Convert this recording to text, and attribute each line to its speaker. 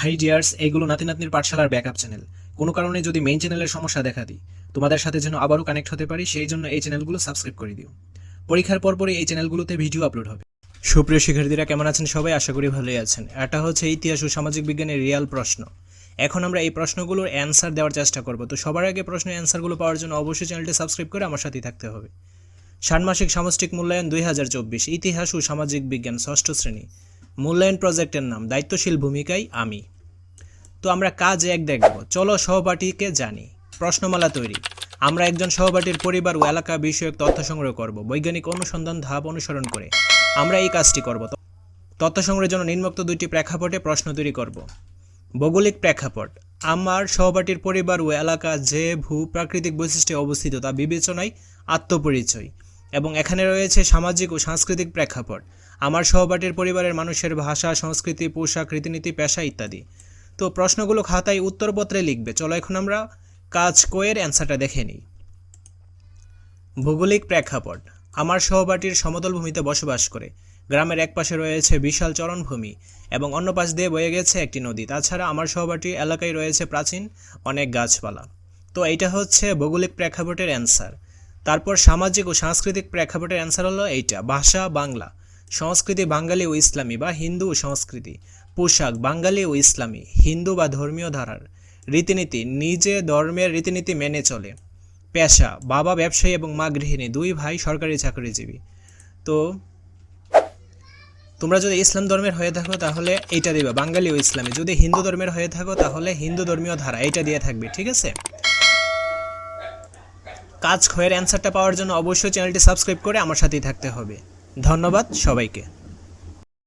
Speaker 1: High dears, এইগুলো নাতি নাতনির পাঠশালার ব্যাকআপ চ্যানেল। কোনো কারণে যদি মেইন চ্যানেলের সমস্যা দেখা দিই, তোমাদের সাথে যেন আবারও কানেক্ট হতে পারি, সেই জন্য এই চ্যানেলগুলো সাবস্ক্রাইব করে দিও। পরীক্ষার পরপরই এই চ্যানেলগুলোতে ভিডিও আপলোড হবে। সুপ্রিয় শিক্ষার্থীরা, কেমন আছেন সবাই? আশা করি ভালোই আছেন। এটা হচ্ছে ইতিহাস ও সামাজিক বিজ্ঞানের রিয়াল প্রশ্ন। এখন আমরা এই প্রশ্নগুলোর অ্যান্সার দেওয়ার চেষ্টা করব। তো সবার আগে প্রশ্নের অ্যান্সারগুলো পাওয়ার জন্য অবশ্যই চ্যানেলটি সাবস্ক্রাইব করে আমার সাথেই থাকতে হবে। ষান্মাসিক সামষ্টিক মূল্যায়ন 2024, ইতিহাস ও সামাজিক বিজ্ঞান, ষষ্ঠ শ্রেণী। মূল্যায়ন প্রজেক্টের নাম দায়িত্বশীল ভূমিকায় আমি। তো আমরা কাজ এক দেখব। চলো সহপাঠীকে জানি। প্রশ্নমালা তৈরি। আমরা একজন সহপাঠীর পরিবার ও এলাকা বিষয়ক তথ্য সংগ্রহ করব। বৈজ্ঞানিক অনুসন্ধান ধাপ অনুসরণ করে আমরা এই কাজটি করব। তথ্য সংগ্রহের জন্য নিম্নোক্ত দুইটি প্রেক্ষাপটে প্রশ্ন তৈরি করব। ভৌগোলিক প্রেক্ষাপট। আমার সহপাঠীর পরিবার ও এলাকা যে ভূ প্রাকৃতিক বৈশিষ্ট্যে অবস্থিত তা বিবেচনায় আত্মপরিচয়। এবং এখানে রয়েছে সামাজিক ও সাংস্কৃতিক প্রেক্ষাপট। আমার সহপাঠীর পরিবারের মানুষের ভাষা, সংস্কৃতি, পোশাক, রীতিনীতি, পেশা ইত্যাদি। তো প্রশ্নগুলো খাতায় উত্তরপত্রে লিখবে। চলো এখন আমরা কাজ কোয়ের অ্যান্সারটা দেখে নিই। ভৌগোলিক প্রেক্ষাপট। আমার সহপাঠীর সমতল ভূমিতে বসবাস করে। গ্রামের এক পাশে রয়েছে বিশাল চরণভূমি এবং অন্য পাশ দিয়ে বয়ে গেছে একটি নদী। তাছাড়া আমার সহপাঠীর এলাকায় রয়েছে প্রাচীন অনেক গাছপালা। তো এইটা হচ্ছে ভৌগোলিক প্রেক্ষাপটের অ্যান্সার। তারপর সামাজিক ও সাংস্কৃতিক প্রেক্ষাপটের অ্যান্সার হলো এইটা। ভাষা বাংলা, সংস্কৃতি বাঙালি ও ইসলামী বা হিন্দু ও সংস্কৃতি, পোশাক বাঙালি ও ইসলামী, হিন্দু বা ধর্মীয় ধারার, রীতিনীতি নিজে ধর্মের রীতিনীতি মেনে চলে, পেশা বাবা ব্যবসায়ী এবং মা গৃহিণী, দুই ভাই সরকারি চাকরিজীবী। তো তোমরা যদি ইসলাম ধর্মের হয়ে থাকো তাহলে এইটা দিবে বাঙালি ও ইসলামী, যদি হিন্দু ধর্মের হয়ে থাকো তাহলে হিন্দু ধর্মীয় ধারা, এইটা দিয়ে থাকবে। ঠিক আছে। কাজ ক্ষয়ের অ্যান্সারটা পাওয়ার জন্য অবশ্যই চ্যানেলটি সাবস্ক্রাইব করে আমার সাথেই থাকতে হবে। ধন্যবাদ সবাইকে।